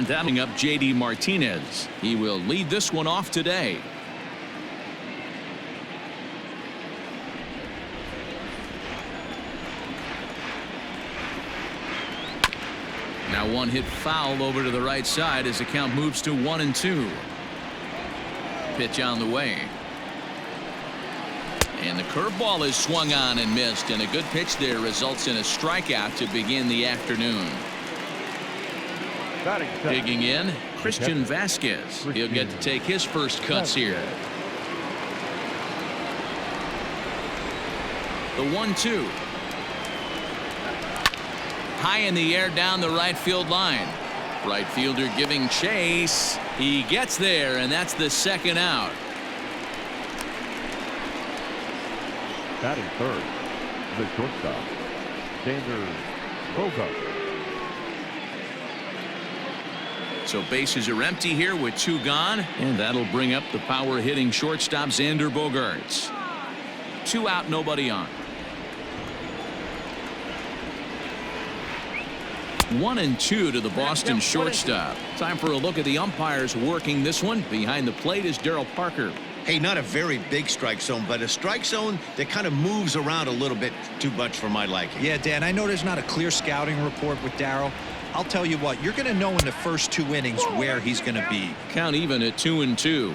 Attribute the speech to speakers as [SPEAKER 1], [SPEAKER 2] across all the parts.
[SPEAKER 1] Dapping up J.D. Martinez. He will lead this one off today. Now one hit foul over to the right side as the count moves to 1-2. Pitch on the way. And the curveball is swung on and missed, and a good pitch there results in a strikeout to begin the afternoon. Digging in, Christian Vasquez. He'll get to take his first cuts here. The 1-2. High in the air down the right field line. Right fielder giving chase. He gets there, and that's the second out.
[SPEAKER 2] Batting third, the shortstop, Bogart.
[SPEAKER 1] So bases are empty here with 2 gone, and that'll bring up the power hitting shortstop Xander Bogaerts. 2 out, nobody on. 1-2 to the Boston shortstop. Time for a look at the umpires working this one. Behind the plate is Darryl Parker.
[SPEAKER 3] Hey, not a very big strike zone, but a strike zone that kind of moves around a little bit too much for my liking.
[SPEAKER 4] Yeah, Dan, I know there's not a clear scouting report with Darryl. I'll tell you what, you're going to know in the first 2 innings where he's going to be.
[SPEAKER 1] Count even at 2-2.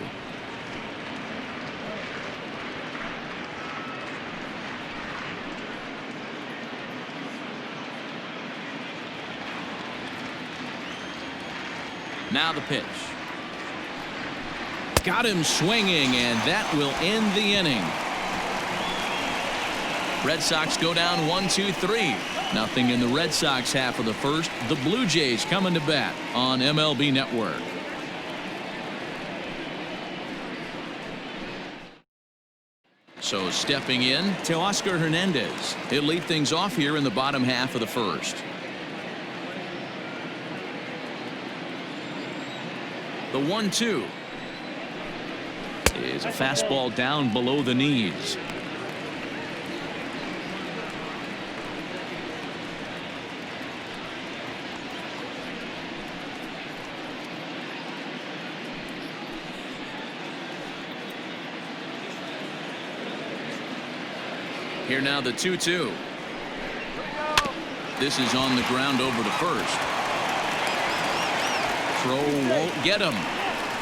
[SPEAKER 1] Now the pitch. Got him swinging, and that will end the inning. Red Sox go down 1-2-3. Nothing in the Red Sox half of the first. The Blue Jays coming to bat on MLB Network. So stepping in, Teoscar Hernandez. He'll lead things off here in the bottom half of the first. The 1-2 is a fastball down below the knees. Here now the 2-2. This is on the ground over to first. Throw won't get him.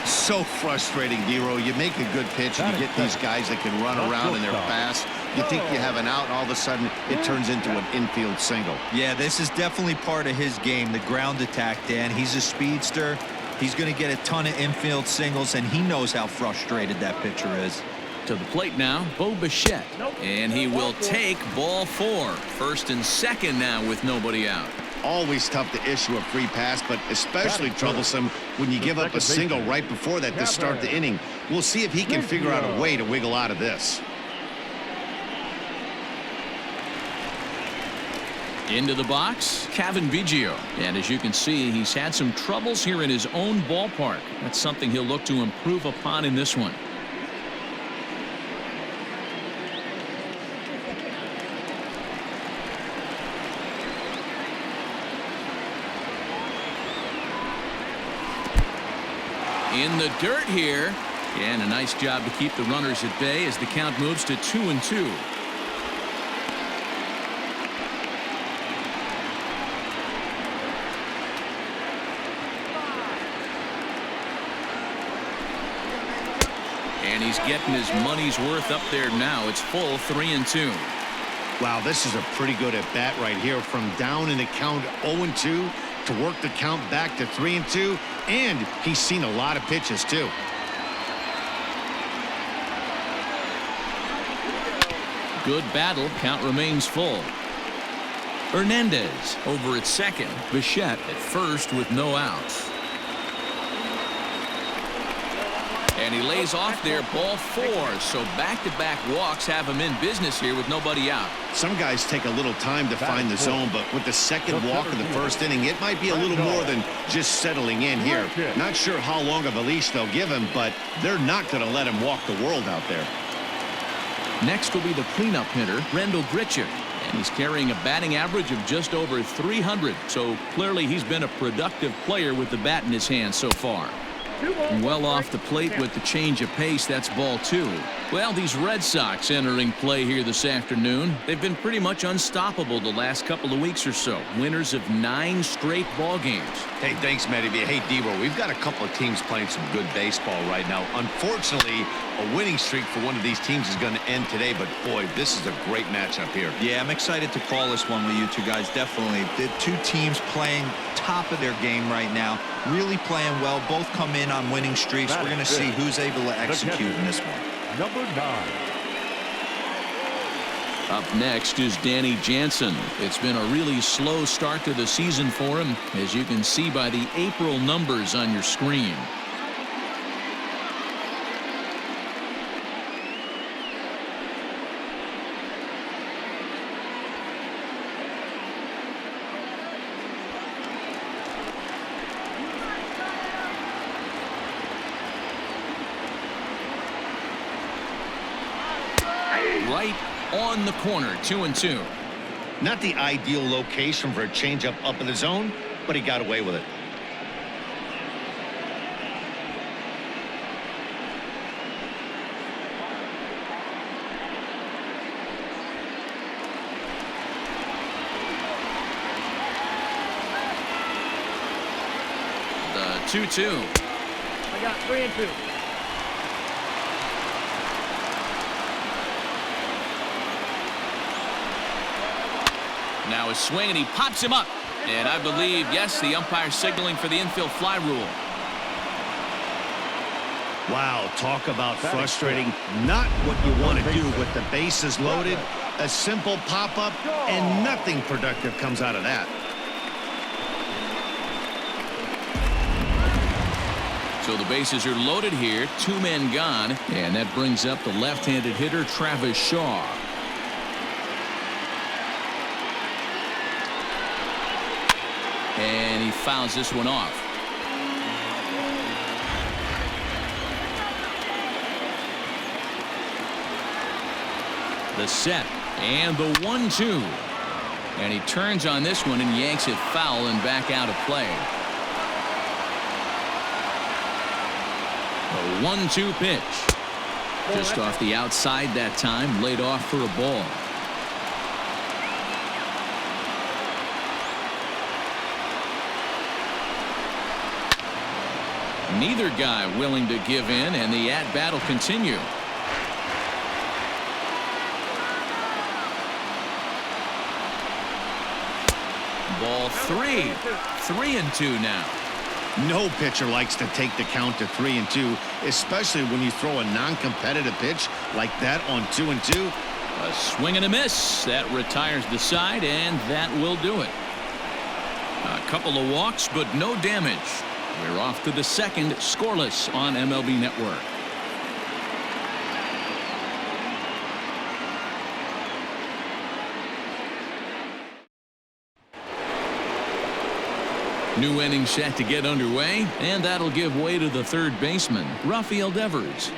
[SPEAKER 3] So frustrating, Dero. You make a good pitch and you get these guys that can run around and they're fast. You think you have an out, and all of a sudden it turns into an infield single.
[SPEAKER 4] Yeah, this is definitely part of his game, the ground attack, Dan. He's a speedster. He's going to get a ton of infield singles, and he knows how frustrated that pitcher is.
[SPEAKER 1] To the plate now, Bo Bichette. And he will take ball 4. First and second now with nobody out.
[SPEAKER 3] Always tough to issue a free pass, but especially troublesome when you give up a single right before that to start the inning. We'll see if he can figure out a way to wiggle out of this.
[SPEAKER 1] Into the box, Cavan Biggio. And as you can see, he's had some troubles here in his own ballpark. That's something he'll look to improve upon in this one. In the dirt here, and a nice job to keep the runners at bay as the count moves to 2-2. And he's getting his money's worth up there now. It's full 3-2.
[SPEAKER 3] Wow, this is a pretty good at bat right here, from down in the count 0-2 to work the count back to 3-2, and he's seen a lot of pitches too.
[SPEAKER 1] Good battle. Count remains full. Hernandez over at second. Bichette at first with no outs. And he lays off there, ball 4. So back-to-back walks have him in business here with nobody out.
[SPEAKER 3] Some guys take a little time to find the zone, but with the second walk of the first inning, it might be a little more than just settling in here. Not sure how long of a leash they'll give him, but they're not going to let him walk the world out there.
[SPEAKER 1] Next will be the cleanup hitter, Rendell Gritchick. He's carrying a batting average of just over 300, so clearly he's been a productive player with the bat in his hand so far. Well off the plate with the change of pace. That's ball 2. Well, these Red Sox entering play here this afternoon. They've been pretty much unstoppable the last couple of weeks or so. Winners of 9 straight ball games.
[SPEAKER 3] Hey, thanks, Matty. Hey, D-Roll, we've got a couple of teams playing some good baseball right now. Unfortunately, a winning streak for one of these teams is going to end today, but boy, this is a great matchup here.
[SPEAKER 4] Yeah, I'm excited to call this one with you two guys. Definitely. The two teams playing top of their game right now, really playing well. Both come in on winning streaks. We're going to see who's able to execute in this one.
[SPEAKER 2] Number 9.
[SPEAKER 1] Up next is Danny Jansen. It's been a really slow start to the season for him, as you can see by the April numbers on your screen. Right on the corner, 2-2.
[SPEAKER 3] Not the ideal location for a changeup up in the zone, but he got away with it.
[SPEAKER 1] The 2-2.
[SPEAKER 5] I got 3-2.
[SPEAKER 1] Now a swing, and he pops him up. And I believe, yes, the umpire signaling for the infield fly rule.
[SPEAKER 3] Wow, talk about frustrating. Not what you want to do with the bases loaded. A simple pop-up, and nothing productive comes out of that.
[SPEAKER 1] So the bases are loaded here, 2 men gone, and that brings up the left-handed hitter Travis Shaw. And he fouls this one off. The set and the 1-2. And he turns on this one and yanks it foul and back out of play. A 1-2 pitch. Just off the outside that time, laid off for a ball. Neither guy willing to give in, and the at-bat will continue. Ball 3. 3-2 now.
[SPEAKER 3] No pitcher likes to take the count to 3-2, especially when you throw a non-competitive pitch like that on 2-2.
[SPEAKER 1] A swing and a miss. That retires the side, and that will do it. A couple of walks, but no damage. We're off to the second, scoreless on MLB Network. New inning set to get underway, and that'll give way to the third baseman, Rafael Devers.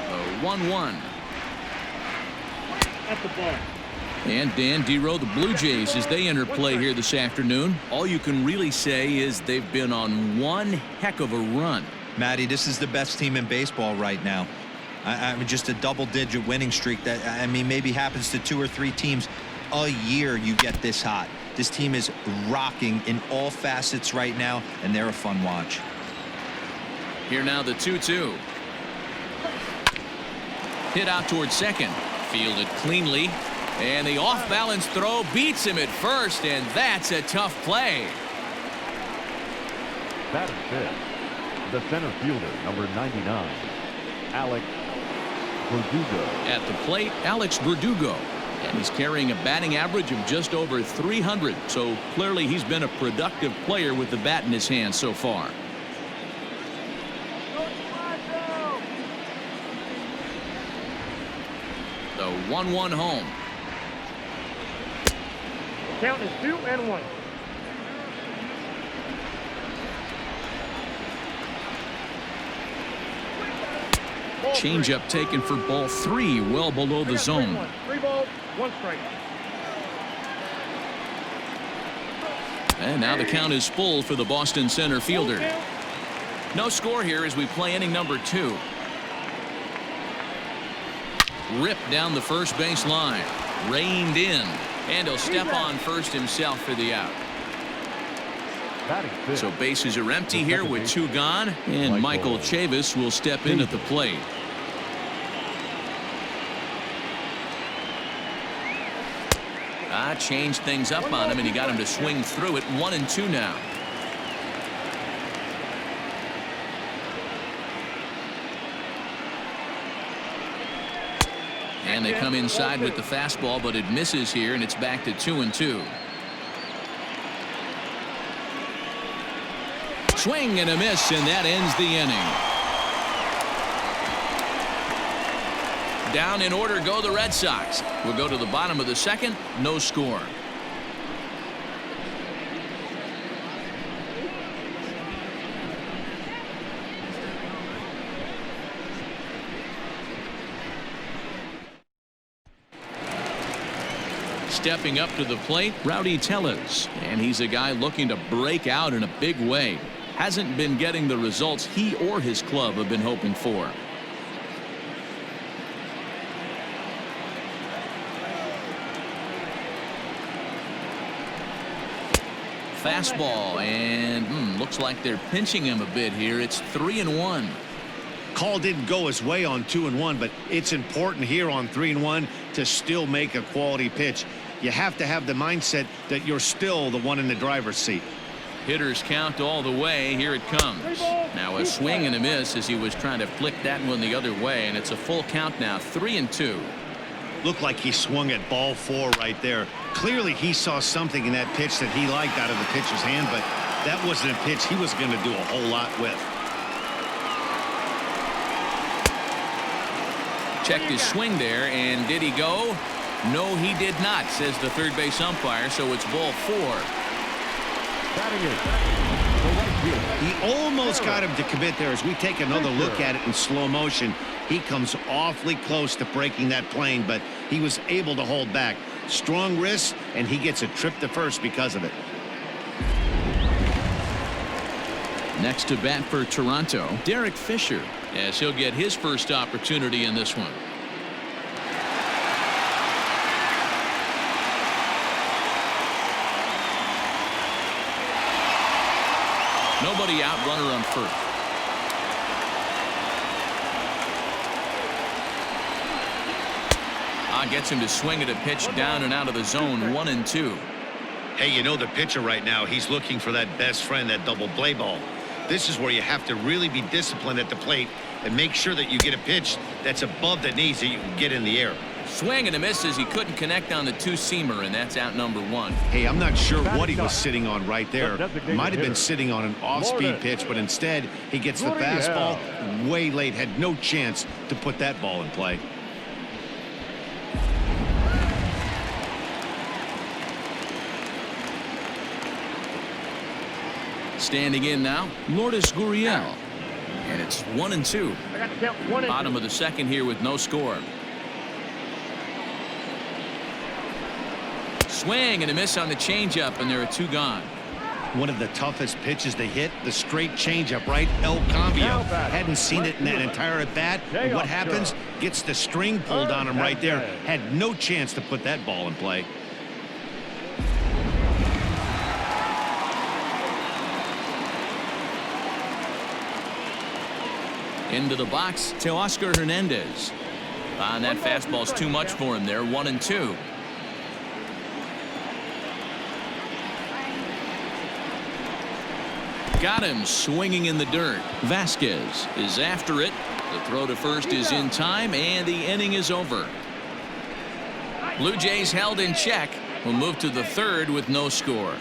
[SPEAKER 1] A 1-1.
[SPEAKER 5] At the ball.
[SPEAKER 1] And Dan Dero, the Blue Jays, as they enter play here this afternoon, all you can really say is they've been on one heck of a run.
[SPEAKER 4] Matty, this is the best team in baseball right now. I mean, just a double-digit winning streak that, I mean, maybe happens to 2 or 3 teams a year. You get this hot. This team is rocking in all facets right now, and they're a fun watch.
[SPEAKER 1] Here now the 2-2. Hit out towards second. Fielded cleanly, and the off-balance throw beats him at first, and that's a tough play.
[SPEAKER 2] Batting fifth, the center fielder, number 99, Alex Verdugo.
[SPEAKER 1] At the plate, Alex Verdugo, and he's carrying a batting average of just over 300, so clearly he's been a productive player with the bat in his hand so far. The 1-1 home.
[SPEAKER 5] Count is 2-1.
[SPEAKER 1] Changeup taken for ball 3, well below the zone.
[SPEAKER 5] 3 balls, 1 strike.
[SPEAKER 1] And now the count is full for the Boston center fielder. No score here as we play inning number 2. Ripped down the first base line. Reined in. And he'll step on first himself for the out. So bases are empty here with 2 gone. And Michael Chavis will step in at the plate. Changed things up on him, and he got him to swing through it. 1-2 now. And they come inside with the fastball, but it misses here, and it's back to 2-2. Swing and a miss, and that ends the inning. Down in order go the Red Sox. We'll go to the bottom of the 2nd. No score. Stepping up to the plate, Rowdy Tellez. And he's a guy looking to break out in a big way. Hasn't been getting the results he or his club have been hoping for. Fastball, and looks like they're pinching him a bit here. It's 3-1.
[SPEAKER 3] Call didn't go his way on 2-1, but it's important here on 3-1 to still make a quality pitch. You have to have the mindset that you're still the one in the driver's seat.
[SPEAKER 1] Hitters count all the way. Here it comes. Now a swing and a miss as he was trying to flick that one the other way, and it's a full count now. 3-2.
[SPEAKER 3] Looked like he swung at ball 4 right there. Clearly he saw something in that pitch that he liked out of the pitcher's hand, but that wasn't a pitch he was going to do a whole lot with.
[SPEAKER 1] Checked his swing there, and did he go? No, he did not, says the third base umpire, so it's ball 4.
[SPEAKER 3] He almost got him to commit there. As we take another look at it in slow motion, he comes awfully close to breaking that plane, but he was able to hold back. Strong wrist, and he gets a trip to first because of it.
[SPEAKER 1] Next to bat for Toronto, Derek Fisher, as he'll get his first opportunity in this one. Nobody out, runner on first. Gets him to swing at a pitch down and out of the zone. 1-2.
[SPEAKER 3] Hey, you know the pitcher right now, he's looking for that best friend, that double play ball. This is where you have to really be disciplined at the plate and make sure that you get a pitch that's above the knees that you can get in the air.
[SPEAKER 1] Swing and a miss as he couldn't connect on the 2-seamer, and that's out number 1.
[SPEAKER 3] Hey, I'm not sure what he was sitting on right there. Might have been sitting on an off-speed pitch, but instead he gets the fastball way late. Had no chance to put that ball in play.
[SPEAKER 1] Standing in now, Lourdes Gurriel. And it's 1-2. Bottom of the 2nd here with no score. Swing and a miss on the changeup, and there are 2 gone.
[SPEAKER 3] One of the toughest pitches to hit, the straight changeup, right? El Cambio. Hadn't seen it in that entire at bat. What happens? Gets the string pulled on him right there. Had no chance to put that ball in play.
[SPEAKER 1] Into the box to Oscar Hernandez. And that fastball's too much for him there. 1-2. Got him swinging in the dirt. Vasquez is after it. The throw to first is in time, and the inning is over. Blue Jays held in check. Will move to the 3rd with no score.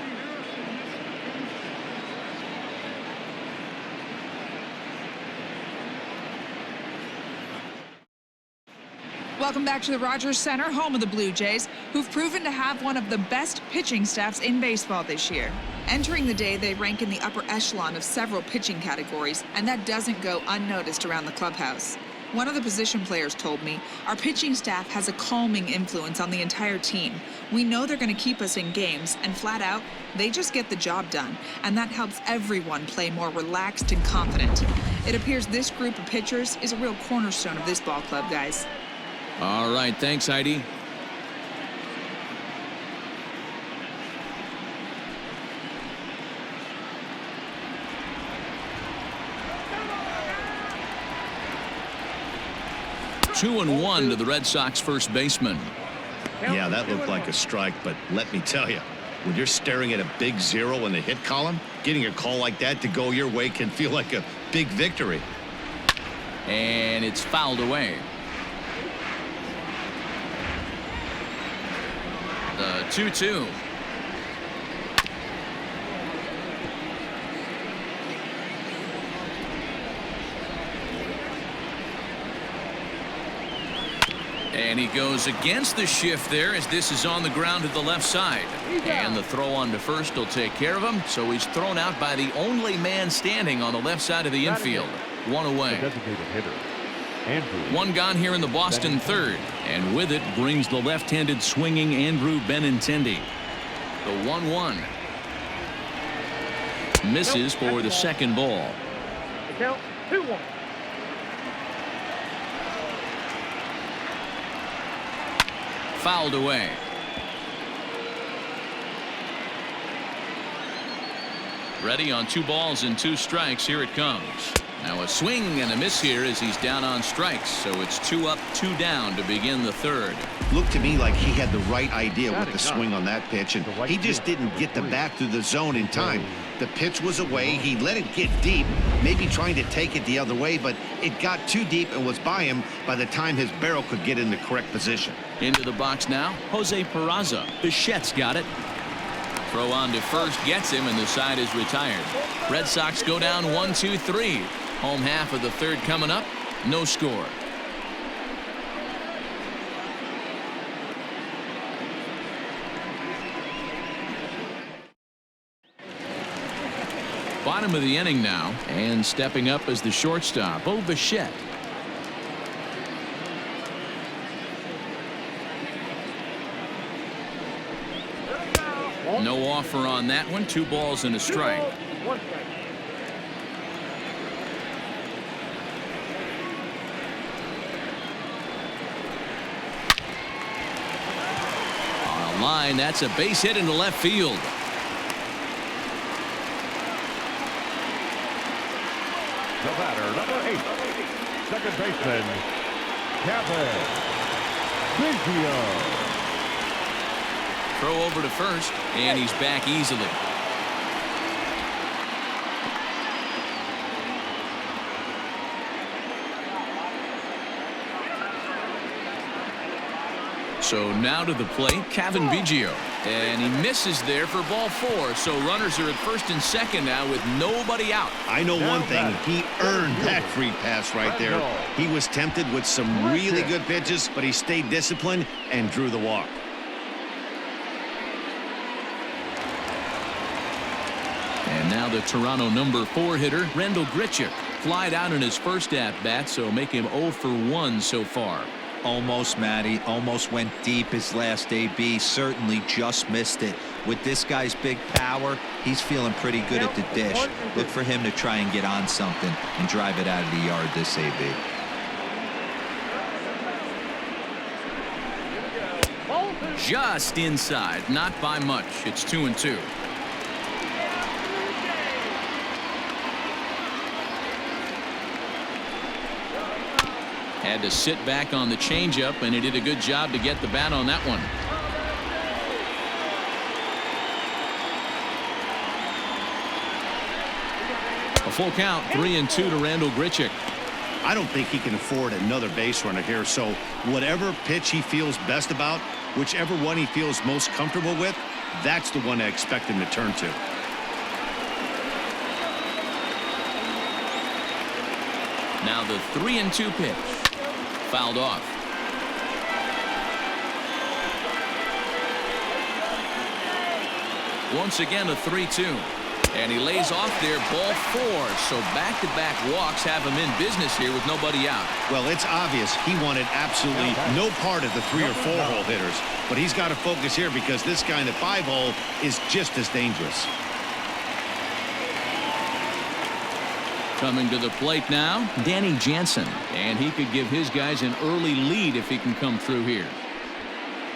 [SPEAKER 6] Welcome back to the Rogers Center, home of the Blue Jays, who've proven to have one of the best pitching staffs in baseball this year. Entering the day, they rank in the upper echelon of several pitching categories, and that doesn't go unnoticed around the clubhouse. One of the position players told me, our pitching staff has a calming influence on the entire team. We know they're going to keep us in games, and flat out, they just get the job done. And that helps everyone play more relaxed and confident. It appears this group of pitchers is a real cornerstone of this ball club, guys.
[SPEAKER 1] All right, thanks, Heidi. Two and one to the Red Sox first baseman.
[SPEAKER 3] Yeah, that looked like a strike, but let me tell you, when you're staring at a big zero in the hit column, getting a call like that to go your way can feel like a big victory.
[SPEAKER 1] And it's fouled away. The 2-2. And he goes against the shift there as this is on the ground to the left side. And the throw on to first will take care of him. So he's thrown out by the only man standing on the left side of the infield. One away.
[SPEAKER 2] Designated hitter, Andrew.
[SPEAKER 1] One gone here in the Boston third. And with it brings the left-handed swinging Andrew Benintendi. The 1-1. Misses for the second ball.
[SPEAKER 5] Count 2-1.
[SPEAKER 1] Fouled away. Ready on 2 balls and 2 strikes. Here it comes. Now a swing and a miss here as he's down on strikes. So it's 2 up, 2 down to begin the third.
[SPEAKER 3] Looked to me like he had the right idea with the swing on that pitch, and he just didn't get the bat through the zone in time. The pitch was away. He let it get deep, maybe trying to take it the other way, but it got too deep and was by him by the time his barrel could get in the correct position.
[SPEAKER 1] Into the box now, Jose Peraza. Bichette's got it. Throw on to first gets him, and the side is retired. Red Sox go down 1-2-3. Home half of the third coming up. No score. Bottom of the inning now, and stepping up as the shortstop, Bichette. No offer on that one. 2 balls and a strike.
[SPEAKER 5] 1 strike.
[SPEAKER 1] On a line, that's a base hit into left field.
[SPEAKER 2] The batter, number 8, second baseman, Kevin Biggio.
[SPEAKER 1] Throw over to first, and he's back easily. So now to the plate, Kevin Biggio. And he misses there for ball 4. So runners are at first and second now with nobody out.
[SPEAKER 3] I know one thing. He earned that free pass right there. He was tempted with some really good pitches, but he stayed disciplined and drew the walk.
[SPEAKER 1] And now the Toronto number 4 hitter, Randall Grichuk. Flied out in his first at-bat, so make him 0 for 1 so far.
[SPEAKER 4] Almost, Matty. Almost went deep his last AB. Certainly just missed it. With this guy's big power, he's feeling pretty good at the dish. Look for him to try and get on something and drive it out of the yard this AB.
[SPEAKER 1] Just inside, not by much. It's 2-2. Had to sit back on the changeup, and he did a good job to get the bat on that one. A full count, 3-2 to Randall Grichuk.
[SPEAKER 3] I don't think he can afford another base runner here, so whatever pitch he feels best about, whichever one he feels most comfortable with, that's the one I expect him to turn to.
[SPEAKER 1] Now the 3-2 pitch. Fouled off. Once again a 3-2. And he lays off there, ball 4. So back-to-back walks have him in business here with nobody out.
[SPEAKER 3] Well, it's obvious he wanted absolutely no part of the 3 or 4 hole hitters. But he's got to focus here because this guy in the 5 hole is just as dangerous.
[SPEAKER 1] Coming to the plate now, Danny Jansen. And he could give his guys an early lead if he can come through here.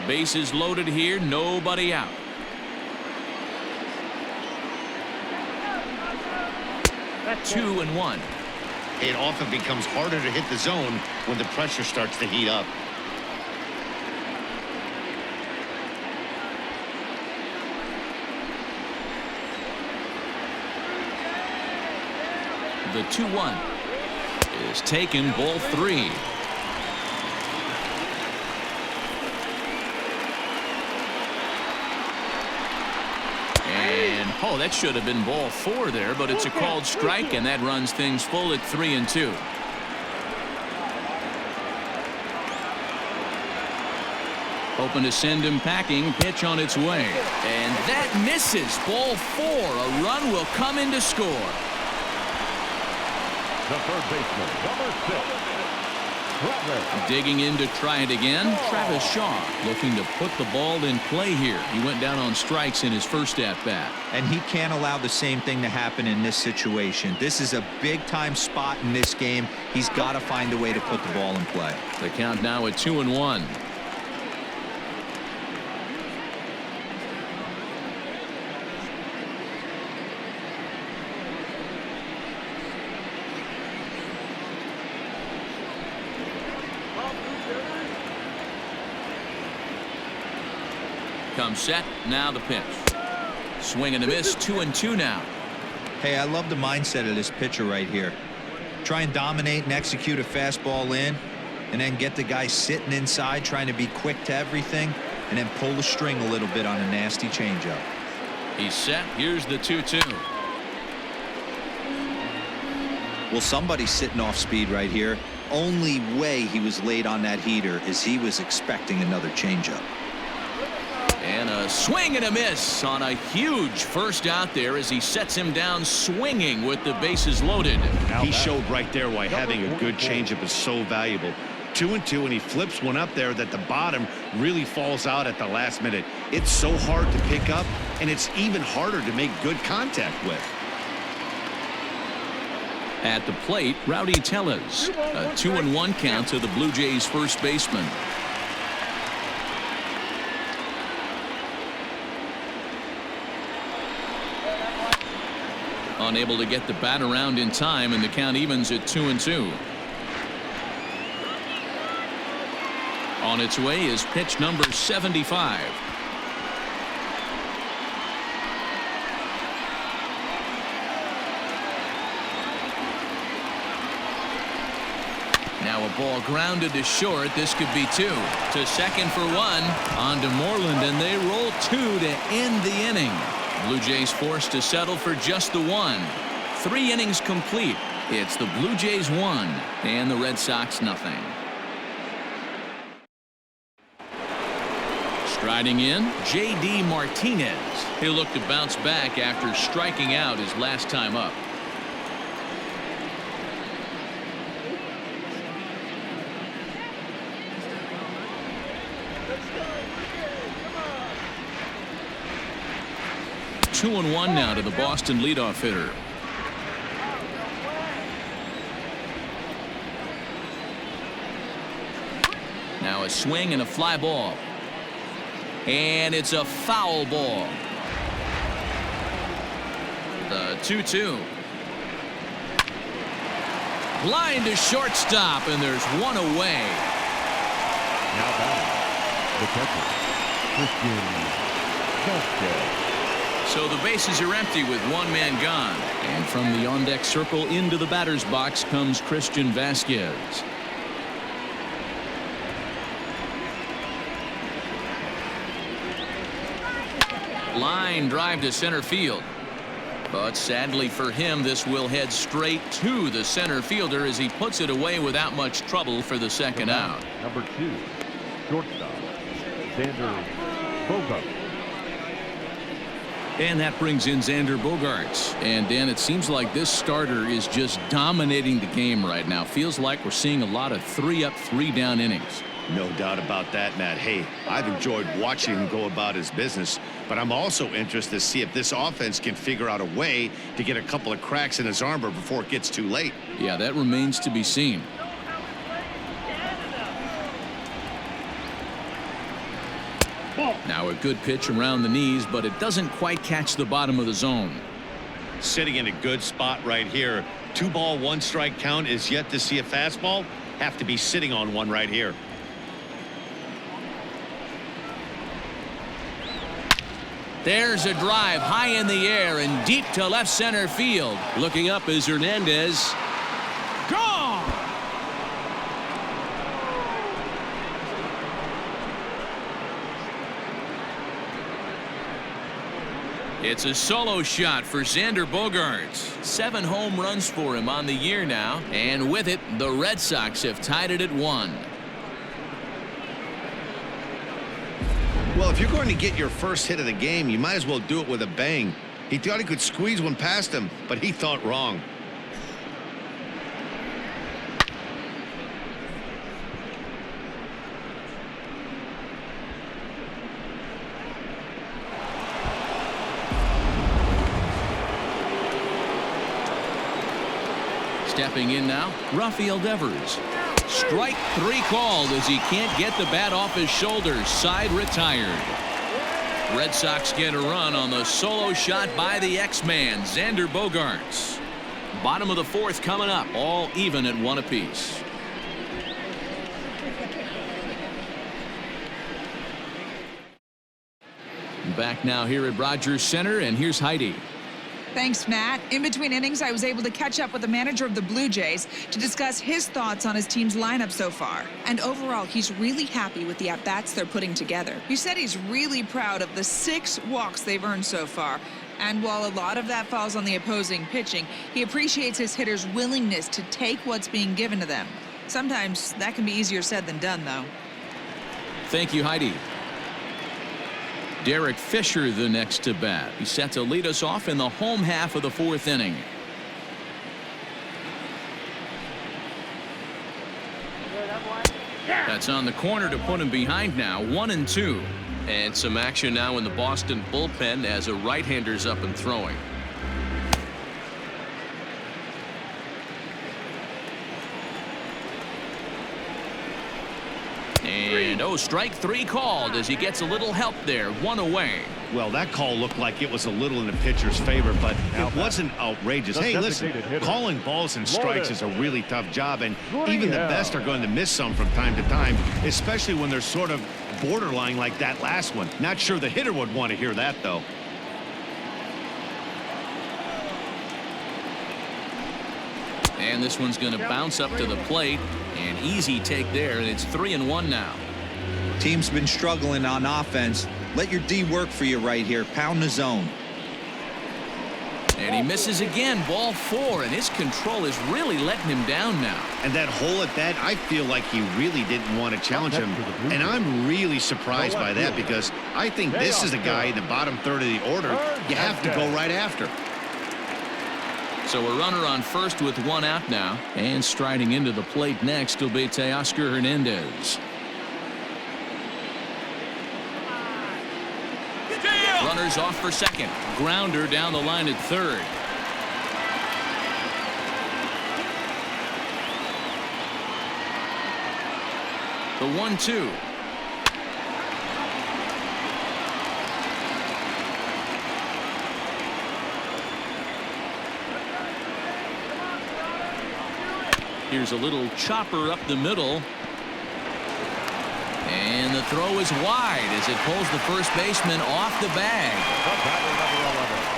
[SPEAKER 1] Bases loaded here, nobody out.
[SPEAKER 5] That's
[SPEAKER 1] 2-1.
[SPEAKER 3] It often becomes harder to hit the zone when the pressure starts to heat up.
[SPEAKER 1] The 2-1 is taken, ball 3. And oh, that should have been ball 4 there, but it's a called strike, and that runs things full at 3-2. Hoping to send him packing. Pitch on its way, and that misses. Ball 4. A run will come in to score.
[SPEAKER 2] The third baseman, number 6.
[SPEAKER 1] Digging in to try it again, Travis Shaw looking to put the ball in play here. He went down on strikes in his first at-bat.
[SPEAKER 4] And he can't allow the same thing to happen in this situation. This is a big-time spot in this game. He's got to find a way to put the ball in play.
[SPEAKER 1] The count now at 2-1. Comes set, now the pitch. Swing and a miss, 2-2 now.
[SPEAKER 4] Hey, I love the mindset of this pitcher right here. Try and dominate and execute a fastball in, and then get the guy sitting inside trying to be quick to everything, and then pull the string a little bit on a nasty changeup.
[SPEAKER 1] He's set, here's the 2-2.
[SPEAKER 4] Well, somebody's sitting off speed right here. Only way he was late on that heater is he was expecting another changeup.
[SPEAKER 1] And a swing and a miss on a huge first out there as he sets him down swinging with the bases loaded.
[SPEAKER 3] He showed right there why having a good changeup is so valuable. 2-2, and he flips one up there that the bottom really falls out at the last minute. It's so hard to pick up, and it's even harder to make good contact with.
[SPEAKER 1] At the plate, Rowdy Tellez. A 2-1 count to the Blue Jays first baseman. Unable to get the bat around in time, and the count evens at 2-2. On its way is pitch number 75. Now a ball grounded to short. This could be 2. To second for 1. On to Moreland, and they roll 2 to end the inning. Blue Jays forced to settle for just the 1. 3 innings complete. It's the Blue Jays 1 and the Red Sox nothing. Striding in, J.D. Martinez. He'll look to bounce back after striking out his last time up. Two and 1 now to the Boston leadoff hitter. Now a swing and a fly ball. And it's a foul ball. The 2-2. Line to shortstop, and there's one away.
[SPEAKER 2] Now batting, the catcher, Christian Vasquez.
[SPEAKER 1] So the bases are empty with one man gone. And from the on-deck circle into the batter's box comes Christian Vasquez. Line drive to center field. But sadly for him, this will head straight to the center fielder as he puts it away without much trouble for the second out.
[SPEAKER 2] Number 2, shortstop, Xander Bogaerts.
[SPEAKER 1] And that brings in Xander Bogaerts. And Dan, it seems like this starter is just dominating the game right now. Feels like we're seeing a lot of 3-up, 3-down innings.
[SPEAKER 3] No doubt about that, Matt. Hey, I've enjoyed watching him go about his business, but I'm also interested to see if this offense can figure out a way to get a couple of cracks in his armor before it gets too late.
[SPEAKER 1] Yeah, that remains to be seen. Now a good pitch around the knees, but it doesn't quite catch the bottom of the zone.
[SPEAKER 3] Sitting in a good spot right here. 2-ball, 1-strike count is yet to see a fastball. Have to be sitting on one right here.
[SPEAKER 1] There's a drive high in the air and deep to left center field. Looking up is Hernandez. Gone! It's a solo shot for Xander Bogaerts. 7 home runs for him on the year now. And with it, the Red Sox have tied it at 1.
[SPEAKER 3] Well, if you're going to get your first hit of the game, you might as well do it with a bang. He thought he could squeeze one past him, but he thought wrong.
[SPEAKER 1] Stepping in now, Rafael Devers. Strike 3 called as he can't get the bat off his shoulders. Side retired. Red Sox get a run on the solo shot by the X-Man, Xander Bogaerts. Bottom of the 4th coming up, all even at 1 apiece. Back now here at Rogers Center, and here's Heidi.
[SPEAKER 6] Thanks, Matt. In between innings, I was able to catch up with the manager of the Blue Jays to discuss his thoughts on his team's lineup so far. And overall, he's really happy with the at-bats they're putting together. He said he's really proud of the 6 walks they've earned so far. And while a lot of that falls on the opposing pitching, he appreciates his hitters' willingness to take what's being given to them. Sometimes that can be easier said than done, though.
[SPEAKER 1] Thank you, Heidi. Derek Fisher the next to bat. He's set to lead us off in the home half of the 4th inning. That's on the corner to put him behind now. 1-2. And some action now in the Boston bullpen as a right-hander's up and throwing. And strike 3 called as he gets a little help there. 1 away.
[SPEAKER 3] Well, that call looked like it was a little in the pitcher's favor, but it wasn't outrageous. Hey, listen, calling balls and strikes is a really tough job, and even the best are going to miss some from time to time, especially when they're sort of borderline like that last one. Not sure the hitter would want to hear that, though.
[SPEAKER 1] And this one's going to bounce up to the plate. An easy take there, and it's 3-1 now.
[SPEAKER 4] Team's been struggling on offense. Let your D work for you right here. Pound the zone.
[SPEAKER 1] And he misses again. Ball 4, and his control is really letting him down now.
[SPEAKER 3] And that hole at bat, I feel like he really didn't want to challenge him. And I'm really surprised by that, because I think this is a guy in the bottom 3rd of the order you have to go right after.
[SPEAKER 1] So a runner on first with 1 out now. And striding into the plate next will be Teoscar Hernandez. Runners off for second. Grounder down the line at 3rd. The 1-2. Here's a little chopper up the middle. And the throw is wide as it pulls the first baseman off the bag.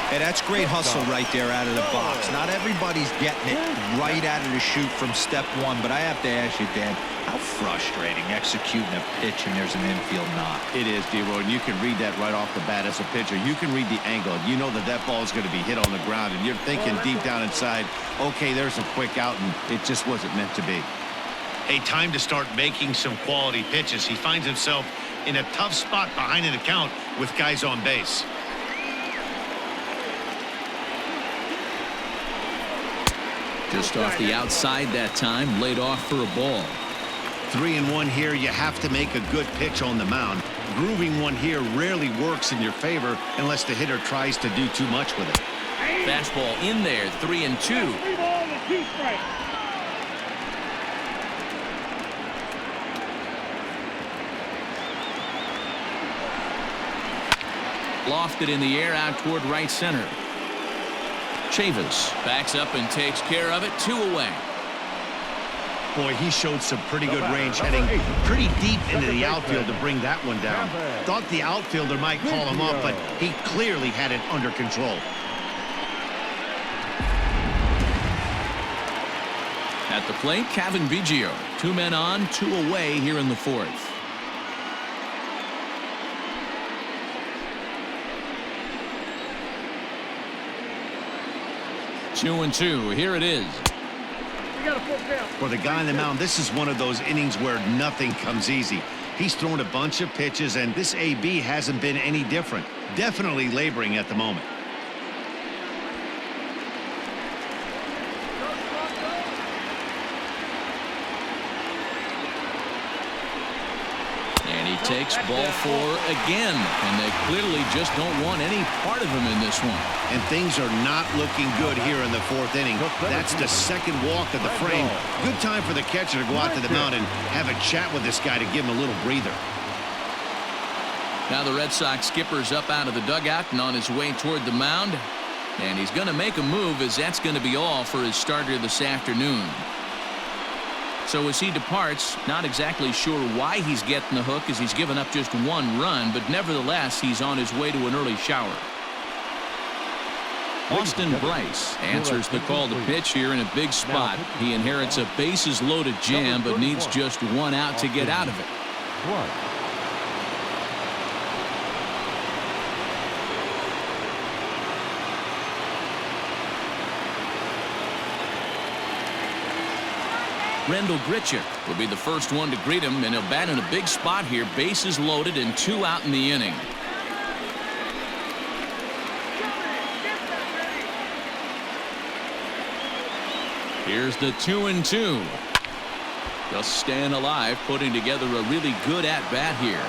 [SPEAKER 4] Hey, that's great hustle right there out of the box. Not everybody's getting it right out of the chute from step 1, but I have to ask you, Dan, how frustrating executing a pitch and there's an infield knock.
[SPEAKER 3] It is, D-Roy, and you can read that right off the bat as a pitcher. You can read the angle. You know that that ball is going to be hit on the ground, and you're thinking deep down inside, okay, there's a quick out, and it just wasn't meant to be. A time to start making some quality pitches. He finds himself in a tough spot behind an account with guys on base.
[SPEAKER 1] Just off the outside that time, laid off for a ball.
[SPEAKER 3] 3-1 here. You have to make a good pitch on the mound. Grooving one here rarely works in your favor unless the hitter tries to do too much with it.
[SPEAKER 1] Fastball in there, 3-2.
[SPEAKER 5] 3 balls and 2 strikes.
[SPEAKER 1] Lofted in the air out toward right center. Chavis backs up and takes care of it. 2 away.
[SPEAKER 3] Boy, he showed some pretty good range heading pretty deep into the outfield to bring that one down. Thought the outfielder might call him up, but he clearly had it under control.
[SPEAKER 1] At the plate, Kevin Biggio. 2 men on, 2 away here in the 4th. Two and 2. Here it is.
[SPEAKER 5] We got a 4 count.
[SPEAKER 3] For the guy on the mound, this is one of those innings where nothing comes easy. He's thrown a bunch of pitches, and this AB hasn't been any different. Definitely laboring at the moment.
[SPEAKER 1] And he takes ball 4 again. And they clearly just don't want any part of him in this one.
[SPEAKER 3] And things are not looking good here in the 4th inning. That's the second walk of the frame. Good time for the catcher to go out to the mound and have a chat with this guy to give him a little breather.
[SPEAKER 1] Now the Red Sox skipper's up out of the dugout and on his way toward the mound. And he's going to make a move, as that's going to be all for his starter this afternoon. So as he departs, not exactly sure why he's getting the hook, as he's given up just 1 run, but nevertheless he's on his way to an early shower. Austin Bryce answers the call to pitch here in a big spot. He inherits a bases loaded jam, but needs just 1 out to get out of it. Rendell Grichuk will be the first one to greet him, and he'll bat in a big spot here. Bases loaded and 2 out in the inning. Here's the 2-2. Just staying alive, putting together a really good at-bat here.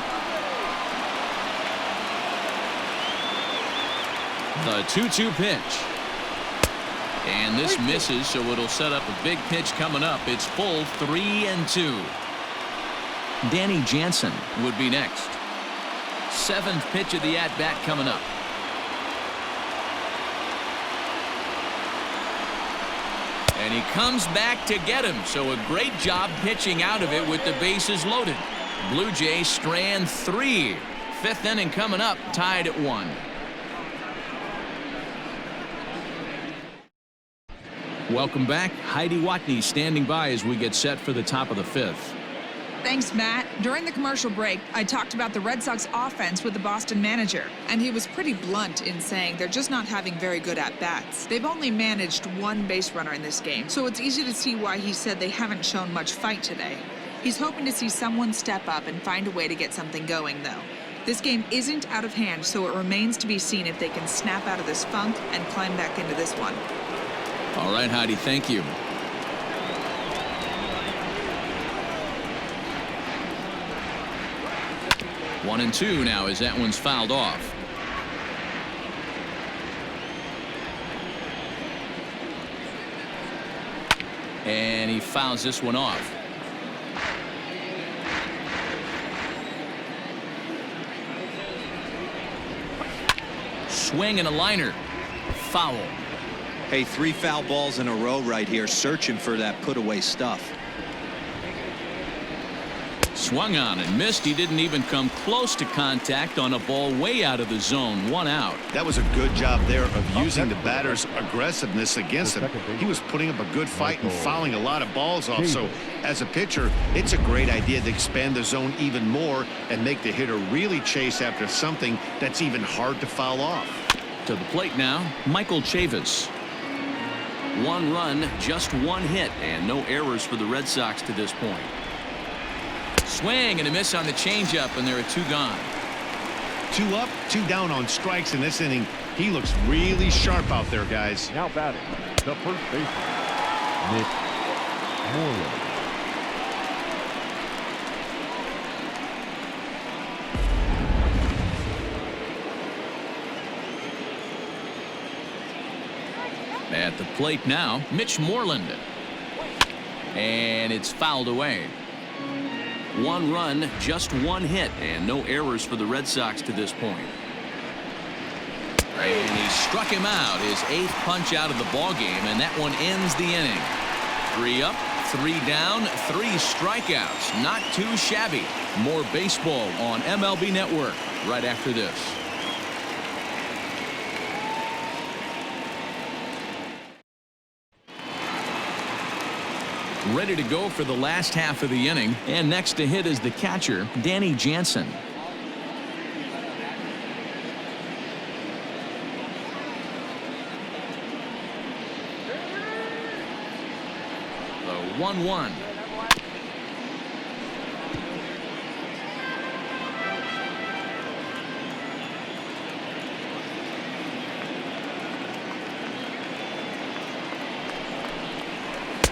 [SPEAKER 1] The 2-2 pitch. And this misses, so it'll set up a big pitch coming up. It's full 3-2. Danny Jansen would be next. 7th pitch of the at-bat coming up. And he comes back to get him, so a great job pitching out of it with the bases loaded. Blue Jays strand 3. 5th inning coming up, tied at 1. Welcome back. Heidi Watney standing by as we get set for the top of the 5th.
[SPEAKER 6] Thanks, Matt. During the commercial break, I talked about the Red Sox offense with the Boston manager, and he was pretty blunt in saying they're just not having very good at-bats. They've only managed 1 base runner in this game, so it's easy to see why he said they haven't shown much fight today. He's hoping to see someone step up and find a way to get something going, though. This game isn't out of hand, so it remains to be seen if they can snap out of this funk and climb back into this one.
[SPEAKER 1] All right, Heidi, thank you. One and 2 now as that one's fouled off. And he fouls this one off. Swing and a liner. Foul.
[SPEAKER 4] Hey, 3 foul balls in a row right here, searching for that put-away stuff.
[SPEAKER 1] Swung on and missed. He didn't even come close to contact on a ball way out of the zone. 1 out.
[SPEAKER 3] That was a good job there of using the batter's aggressiveness against him. He was putting up a good fight and fouling a lot of balls off. So as a pitcher, it's a great idea to expand the zone even more and make the hitter really chase after something that's even hard to foul off.
[SPEAKER 1] To the plate now, Michael Chavis. 1 run, just 1 hit, and no errors for the Red Sox to this point. Swing and a miss on the changeup, and there are 2 gone.
[SPEAKER 3] 2 up, 2 down on strikes in this inning. He looks really sharp out there, guys.
[SPEAKER 2] Now batting, the first baseman, Nick Moreland.
[SPEAKER 1] At the plate now, Mitch Moreland. And it's fouled away. 1 run, just 1 hit, and no errors for the Red Sox to this point. And he struck him out, his 8th punch out of the ballgame, and that one ends the inning. 3 up, 3 down, 3 strikeouts. Not too shabby. More baseball on MLB Network right after this. Ready to go for the last half of the inning, and next to hit is the catcher, Danny Jansen. The 1-1.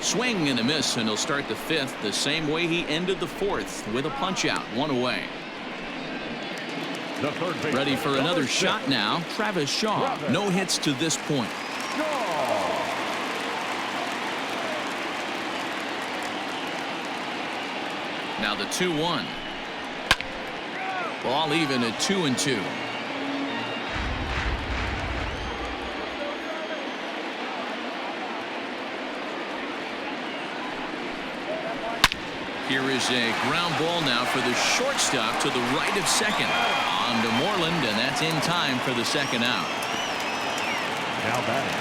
[SPEAKER 1] Swing and a miss, and he'll start the 5th the same way he ended the 4th with a punch out, 1 away. Ready for another shot now, Travis Shaw. No hits to this point. Now the 2-1. Ball even at 2-2. Here is a ground ball now for the shortstop to the right of second. On to Moreland, and that's in time for the 2nd out.
[SPEAKER 2] Now batting,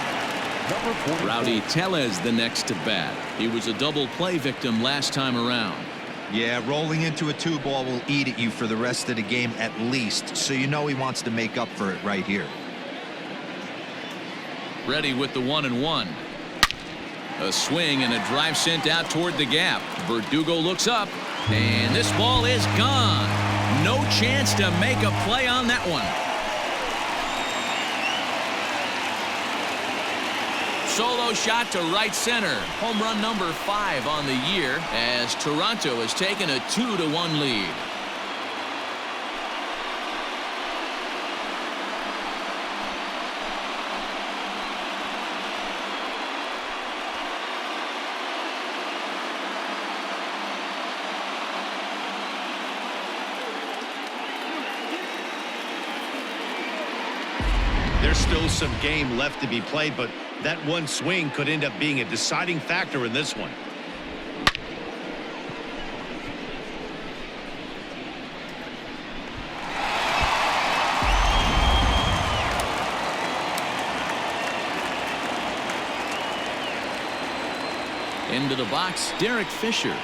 [SPEAKER 2] number 44.
[SPEAKER 1] Rowdy Tellez the next to bat. He was a double play victim last time around.
[SPEAKER 4] Yeah, rolling into a 2-ball will eat at you for the rest of the game at least, so you know he wants to make up for it right here.
[SPEAKER 1] Ready with the 1-1. A swing and a drive sent out toward the gap. Verdugo looks up, and this ball is gone. No chance to make a play on that one. Solo shot to right center. Home run number 5 on the year as Toronto has taken a 2-1 lead.
[SPEAKER 3] There's still some game left to be played, but that one swing could end up being a deciding factor in this one.
[SPEAKER 1] Into the box, Derek Fisher.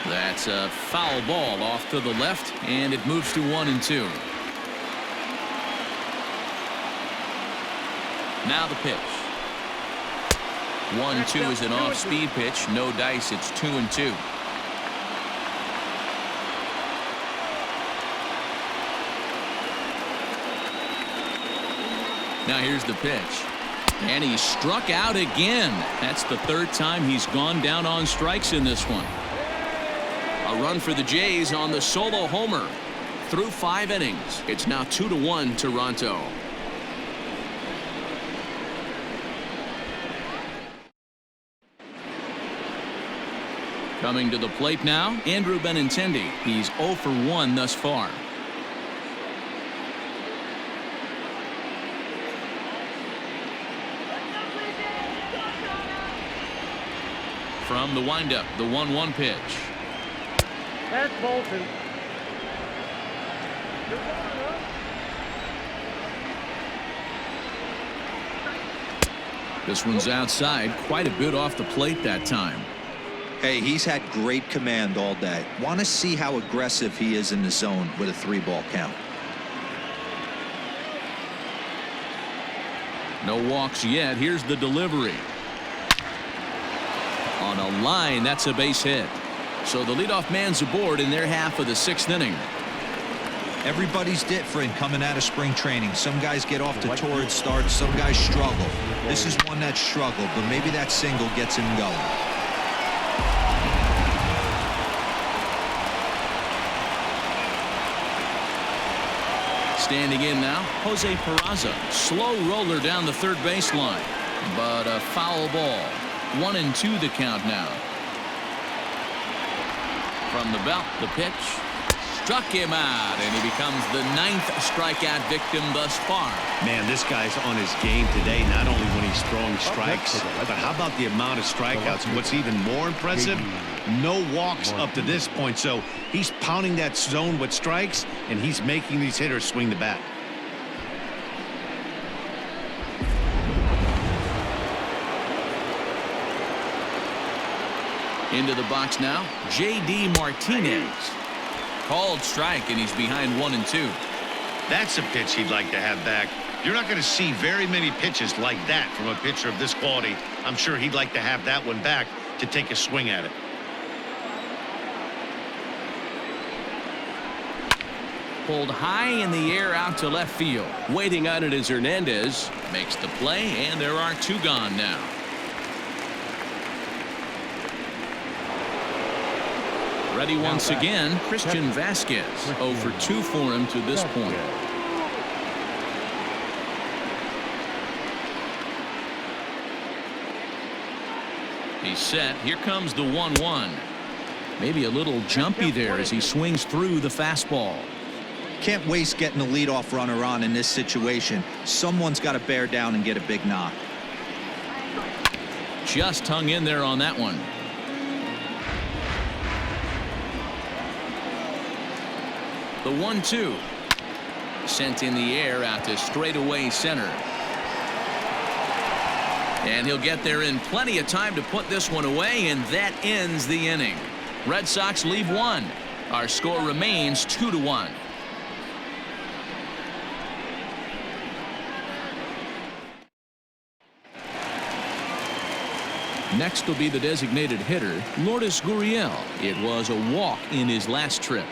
[SPEAKER 1] That's a foul ball off to the left, and it moves to 1-2. Now the pitch. 1-2 is an off-speed pitch. No dice. It's 2-2. Now here's the pitch. And he struck out again. That's the 3rd time he's gone down on strikes in this one. A run for the Jays on the solo homer. Through 5 innings. It's now 2-1 Toronto. Coming to the plate now, Andrew Benintendi. He's 0 for 1 thus far. From the windup, the 1-1 pitch.
[SPEAKER 5] That's Bolton.
[SPEAKER 1] This one's outside, quite a bit off the plate that time.
[SPEAKER 4] Hey, he's had great command all day. Want to see how aggressive he is in the zone with a 3-ball count.
[SPEAKER 1] No walks yet. Here's the delivery. On a line, that's a base hit. So the leadoff man's aboard in their half of the 6th inning.
[SPEAKER 4] Everybody's different coming out of spring training. Some guys get off to torrid starts. Some guys struggle. This is one that struggled, but maybe that single gets him going.
[SPEAKER 1] Standing in now, Jose Peraza. Slow roller down the third baseline, but a foul ball. 1-2 the count now. From the belt, the pitch. Struck him out, and he becomes the 9th strikeout victim thus far.
[SPEAKER 3] Man, this guy's on his game today, not only when he's throwing strikes, but how about the amount of strikeouts? What's even more impressive, no walks up to this point. So he's pounding that zone with strikes, and he's making these hitters swing the bat.
[SPEAKER 1] Into the box now, J.D. Martinez. Called strike, and he's behind 1-2.
[SPEAKER 3] That's a pitch he'd like to have back. You're not going to see very many pitches like that from a pitcher of this quality. I'm sure he'd like to have that one back to take a swing at it.
[SPEAKER 1] Pulled high in the air out to left field.
[SPEAKER 7] Waiting on it is Hernandez.
[SPEAKER 1] Makes the play, and there are 2 gone now. Ready once again, Christian Vasquez. 0 for 2 for him to this point. He's set. Here comes the 1-1. Maybe a little jumpy there as he swings through the fastball.
[SPEAKER 4] Can't waste getting a leadoff runner on in this situation. Someone's got to bear down and get a big knock.
[SPEAKER 1] Just hung in there on that one. The 1-2. Sent in the air out to straightaway center. And he'll get there in plenty of time to put this one away, and that ends the inning. Red Sox leave 1. Our score remains 2-1. Next will be the designated hitter, Lourdes Gurriel. It was a walk in his last trip.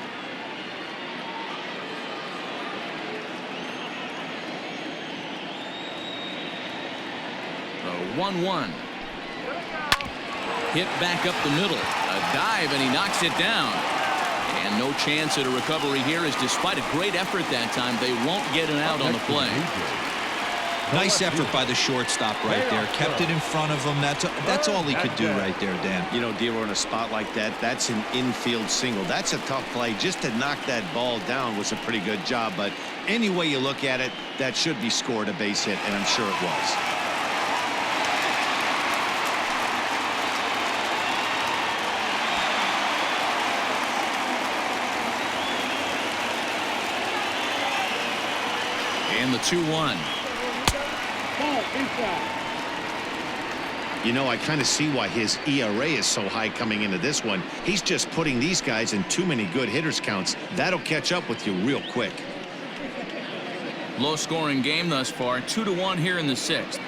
[SPEAKER 1] The 1-1. Hit back up the middle. A dive, and he knocks it down. And no chance at a recovery here, as despite a great effort that time, they won't get an out on the play.
[SPEAKER 4] Nice effort by the shortstop right there. Kept it in front of him. That's all he could do right there, Dan.
[SPEAKER 3] You know, Dealer, in a spot like that, that's an infield single. That's a tough play. Just to knock that ball down was a pretty good job. But any way you look at it, that should be scored a base hit, and I'm sure it was.
[SPEAKER 1] And the 2-1.
[SPEAKER 3] You know, I kind of see why his ERA is so high coming into this one. He's just putting these guys in too many good hitters counts. That'll catch up with you real quick.
[SPEAKER 1] Low scoring game thus far. 2-1 here in the 6th.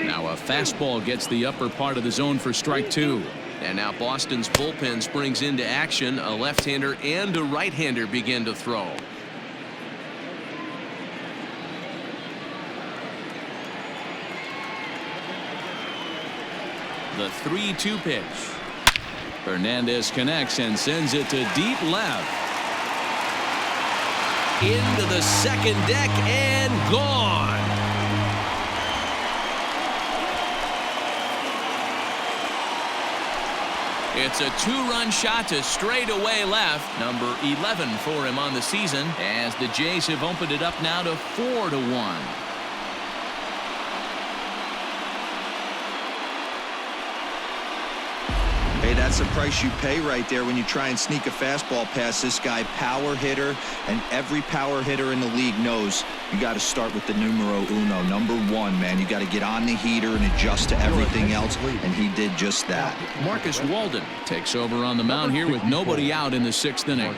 [SPEAKER 1] Now a fastball gets the upper part of the zone for strike 2. And now Boston's bullpen springs into action. A left-hander and a right-hander begin to throw. The 3-2 pitch. Hernandez connects and sends it to deep left. Into the second deck and gone. It's a 2-run shot to straightaway left. Number 11 for him on the season, as the Jays have opened it up now to 4-1.
[SPEAKER 4] Hey, that's the price you pay right there when you try and sneak a fastball past this guy. Power hitter, and every power hitter in the league knows you got to start with the numero uno, number 1, man. You got to get on the heater and adjust to everything else, and he did just that.
[SPEAKER 1] Marcus Walden takes over on the mound here with nobody out in the 6th inning.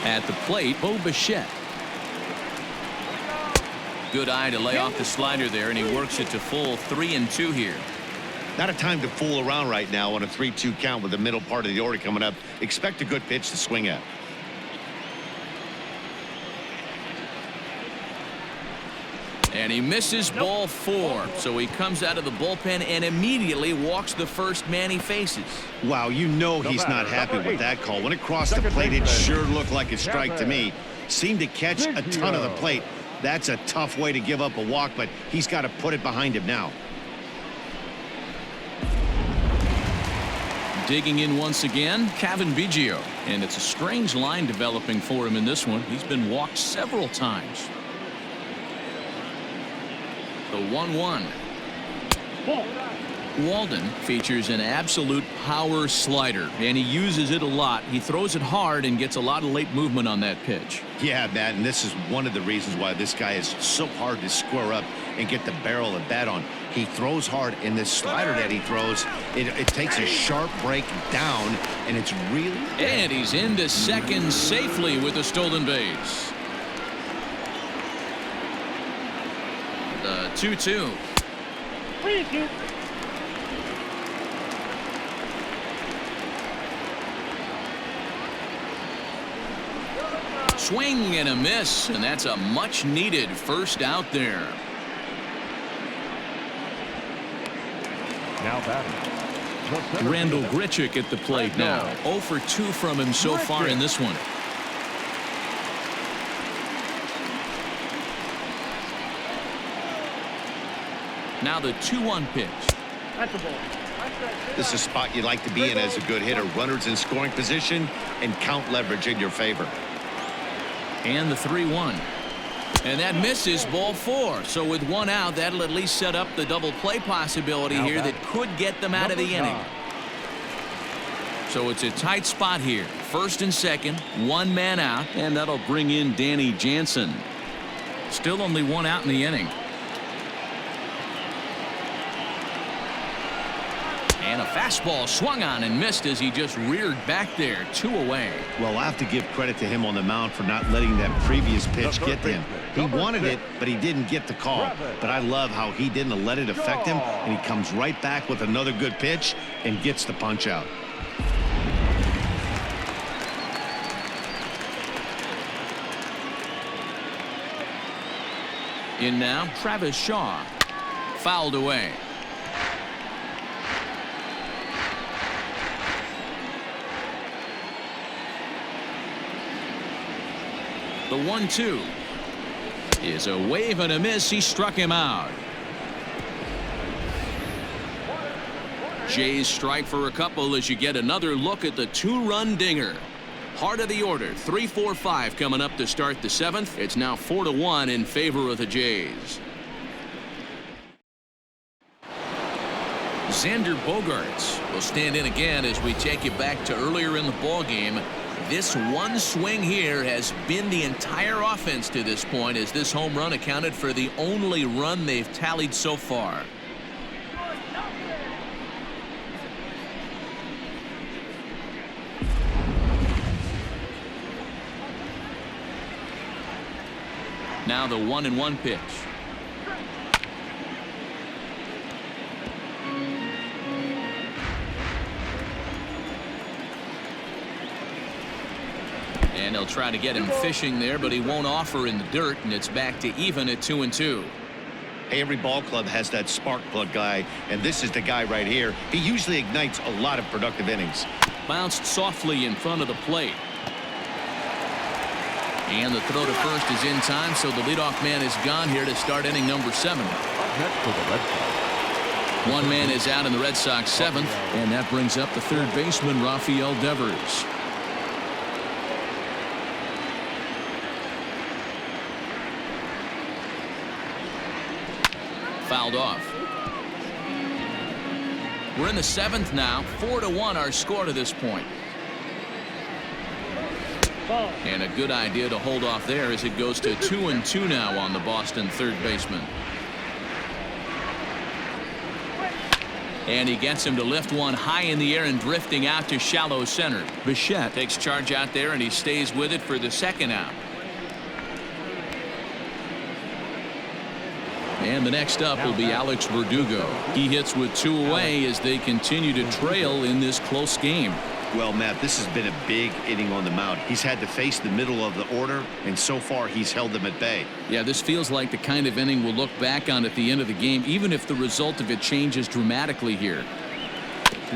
[SPEAKER 1] At the plate, Bo Bichette.
[SPEAKER 7] Good eye to lay off the slider there, and he works it to full 3-2 here.
[SPEAKER 3] Not a time to fool around right now on a 3-2 count with the middle part of the order coming up. Expect a good pitch to swing at.
[SPEAKER 1] And he misses ball 4. So he comes out of the bullpen and immediately walks the first man he faces.
[SPEAKER 3] Wow, you know he's not happy with that call. When it crossed the plate, it sure looked like a strike to me. Seemed to catch a ton of the plate. That's a tough way to give up a walk, but he's got to put it behind him now.
[SPEAKER 1] Digging in once again, Kevin Biggio. And it's a strange line developing for him in this one. He's been walked several times. The 1-1. Walden features an absolute power slider, and he uses it a lot. He throws it hard and gets a lot of late movement on that pitch.
[SPEAKER 3] Yeah, Matt, and this is one of the reasons why this guy is so hard to square up and get the barrel of bat on. He throws hard, and this slider that he throws, it takes a sharp break down, and it's really...
[SPEAKER 1] And he's into second safely with a stolen base. The 2-2. Swing and a miss, and that's a much-needed first out there.
[SPEAKER 2] Now batting.
[SPEAKER 1] Randall Grichuk at the plate now. 0 for 2 from him so far in this one. Now the 2-1 pitch.
[SPEAKER 3] This is a spot you like to be in as a good hitter. Runners in scoring position and count leverage in your favor.
[SPEAKER 1] And the 3-1. And that misses ball 4. So with one out, that'll at least set up the double play possibility here that could get them out of the inning. So it's a tight spot here. First and second, one man out, and that'll bring in Danny Jansen. Still only one out in the inning. And a fastball swung on and missed as he just reared back there. 2 away.
[SPEAKER 3] Well, I have to give credit to him on the mound for not letting that previous pitch get to him. He wanted it, but he didn't get the call. But I love how he didn't let it affect him, and he comes right back with another good pitch and gets the punch out.
[SPEAKER 1] In now, Travis Shaw. Fouled away. The 1-2 is a wave and a miss. He struck him out. Jays strike for a couple as you get another look at the 2-run dinger. Heart of the order, 3-4-5 coming up to start the 7th. It's now 4-1 in favor of the Jays. Xander Bogaerts will stand in again as we take you back to earlier in the ball game. This one swing here has been the entire offense to this point, as this home run accounted for the only run they've tallied so far. Now the 1-1 pitch. And they'll try to get him fishing there, but he won't offer in the dirt, and it's back to even at 2-2.
[SPEAKER 3] Hey, every ball club has that spark plug guy, and this is the guy right here. He usually ignites a lot of productive innings.
[SPEAKER 1] Bounced softly in front of the plate. And the throw to first is in time, so the leadoff man is gone here to start inning number 7. One man is out in the Red Sox 7th, and that brings up the third baseman, Rafael Devers. Fouled off. We're in the 7th now. 4-1 our score to this point. And a good idea to hold off there as it goes to 2-2 now on the Boston third baseman. And he gets him to lift one high in the air and drifting out to shallow center. Bichette takes charge out there, and he stays with it for the second out. And the next up will be Alex Verdugo. He hits with 2 away as they continue to trail in this close game.
[SPEAKER 3] Well, Matt, this has been a big inning on the mound. He's had to face the middle of the order, and so far he's held them at bay.
[SPEAKER 1] Yeah, this feels like the kind of inning we'll look back on at the end of the game, even if the result of it changes dramatically here.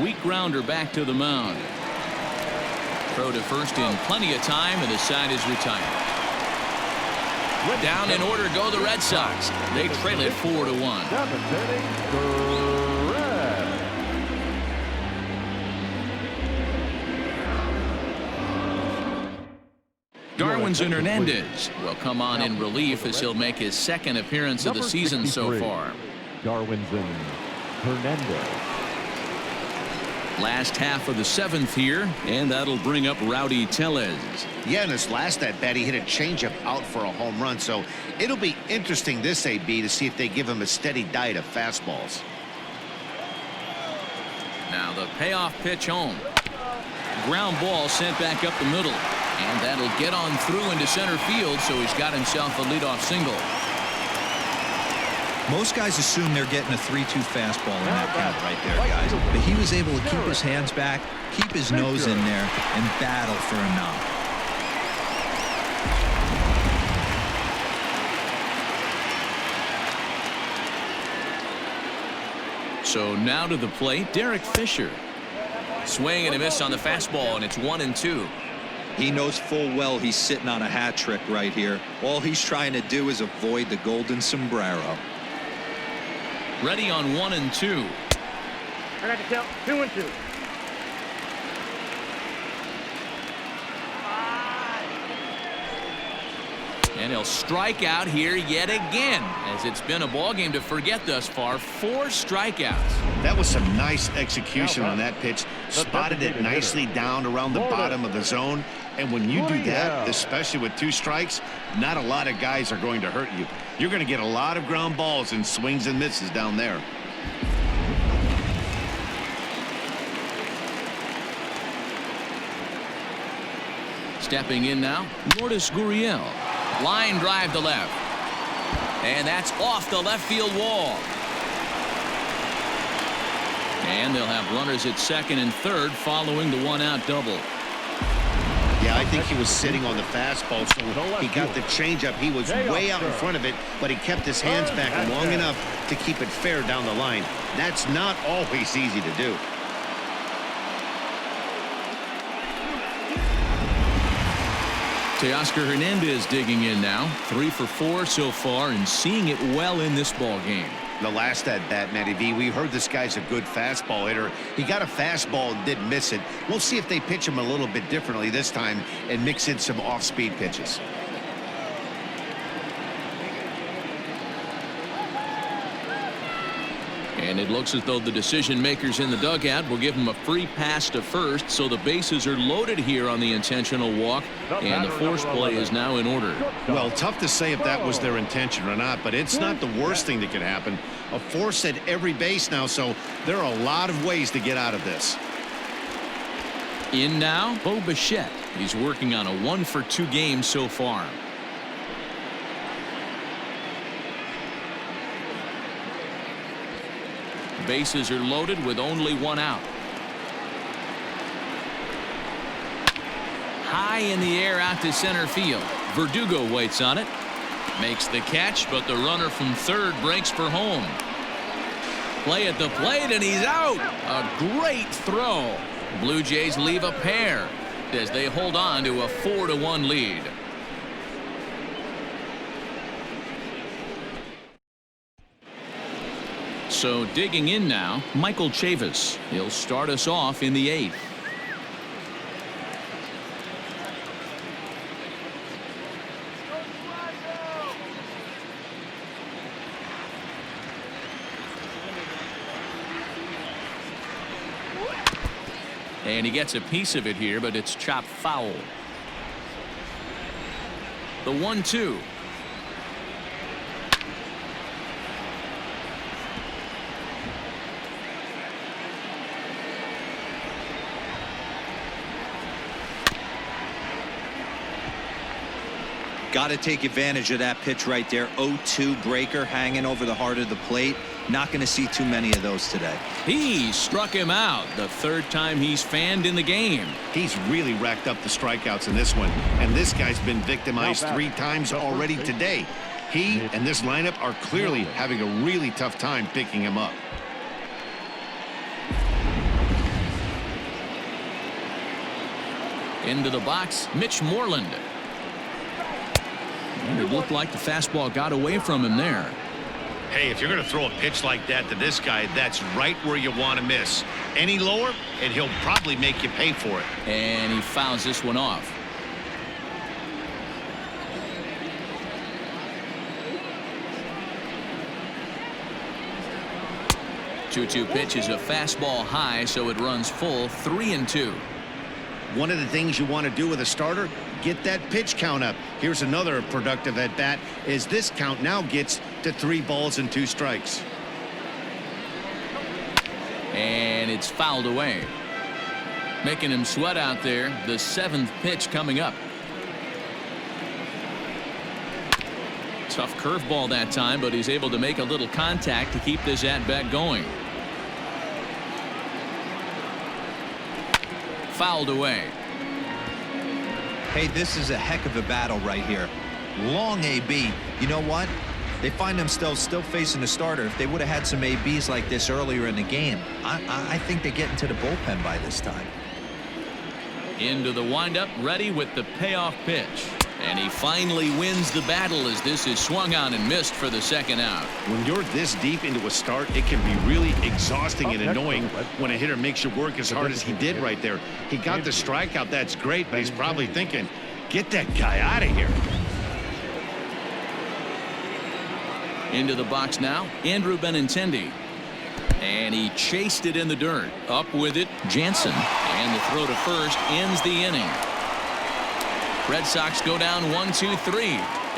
[SPEAKER 1] Weak grounder back to the mound. Throw to first in plenty of time, and the side is retired. Down in order go the Red Sox. They trail it 4-1. Darwinzon Hernandez will come on in relief as he'll make his second appearance of the season so far.
[SPEAKER 2] Darwinzon Hernandez.
[SPEAKER 1] Last half of the 7th here, and that'll bring up Rowdy Tellez.
[SPEAKER 3] Yeah, in his last at bat, he hit a changeup out for a home run, so it'll be interesting this AB to see if they give him a steady diet of fastballs.
[SPEAKER 1] Now the payoff pitch home. Ground ball sent back up the middle. And that'll get on through into center field, so he's got himself a leadoff single.
[SPEAKER 4] Most guys assume they're getting a 3-2 fastball in that count right there, guys. But he was able to keep his hands back, keep his nose in there, and battle for a knock.
[SPEAKER 1] So now to the plate, Derek Fisher. Swing and a miss on the fastball, and it's 1-2.
[SPEAKER 4] He knows full well he's sitting on a hat trick right here. All he's trying to do is avoid the golden sombrero.
[SPEAKER 1] Ready on 1-2.
[SPEAKER 5] I got to count 2-2.
[SPEAKER 1] And he'll strike out here yet again, as it's been a ball game to forget thus far. 4 strikeouts.
[SPEAKER 3] That was some nice execution on that pitch. Spotted it nicely down around the bottom of the zone. And when you do that, especially with 2 strikes, not a lot of guys are going to hurt you. You're going to get a lot of ground balls and swings and misses down there.
[SPEAKER 1] Stepping in now, Lourdes Gurriel. Line drive to left. And that's off the left field wall. And they'll have runners at second and third following the 1-out double.
[SPEAKER 3] Yeah, I think he was sitting on the fastball, so he got the changeup. He was way out in front of it, but he kept his hands back long enough to keep it fair down the line. That's not always easy to do.
[SPEAKER 1] Teoscar Hernandez digging in now. 3 for 4 so far and seeing it well in this ball game.
[SPEAKER 3] The last at bat, Matty V, we heard this guy's a good fastball hitter. He got a fastball and didn't miss it. We'll see if they pitch him a little bit differently this time and mix in some off-speed pitches.
[SPEAKER 1] And it looks as though the decision makers in the dugout will give him a free pass to first, so the bases are loaded here on the intentional walk, and the force play is now in order.
[SPEAKER 3] Well, tough to say if that was their intention or not, but it's not the worst thing that could happen. A force at every base now, so there are a lot of ways to get out of this.
[SPEAKER 1] In now, Bo Bichette. He's working on a 1-for-2 game so far. Bases are loaded with only 1 out. High in the air out to center field. Verdugo waits on it. Makes the catch, but the runner from third breaks for home. Play at the plate, and he's out. A great throw. Blue Jays leave a pair as they hold on to a 4-1 lead. So digging in now, Michael Chavis. He'll start us off in the 8th. And he gets a piece of it here, but it's chopped foul. The 1-2.
[SPEAKER 4] Got to take advantage of that pitch right there. 0-2 breaker hanging over the heart of the plate. Not going to see too many of those today.
[SPEAKER 1] He struck him out, the third time he's fanned in the game.
[SPEAKER 3] He's really racked up the strikeouts in this one, and this guy's been victimized 3 times already today. He and this lineup are clearly having a really tough time picking him up.
[SPEAKER 1] Into the box, Mitch Moreland. And it looked like the fastball got away from him there.
[SPEAKER 3] Hey, if you're going to throw a pitch like that to this guy, that's right where you want to miss. Any lower, and he'll probably make you pay for it.
[SPEAKER 1] And he fouls this one off. Two-two pitch is a fastball high, so it runs full, 3-2.
[SPEAKER 3] One of the things you want to do with a starter, get that pitch count up. Here's another productive at bat, is this count now gets to 3 balls and 2 strikes.
[SPEAKER 1] And it's fouled away. Making him sweat out there. The 7th pitch coming up. Tough curveball that time, but he's able to make a little contact to keep this at-bat going. Fouled away.
[SPEAKER 4] Hey, this is a heck of a battle right here. Long AB. You know what? They find themselves still facing a starter. If they would have had some ABs like this earlier in the game, I think they get into the bullpen by this time.
[SPEAKER 1] Into the windup, ready with the payoff pitch. And he finally wins the battle as this is swung on and missed for the 2nd out.
[SPEAKER 3] When you're this deep into a start, it can be really exhausting and annoying when a hitter makes you work as hard as he did right there. He got the strikeout, that's great, but he's probably thinking, get that guy out of here.
[SPEAKER 1] Into the box now, Andrew Benintendi. And he chased it in the dirt. Up with it, Jansen. And the throw to first ends the inning. Red Sox go down 1-2-3.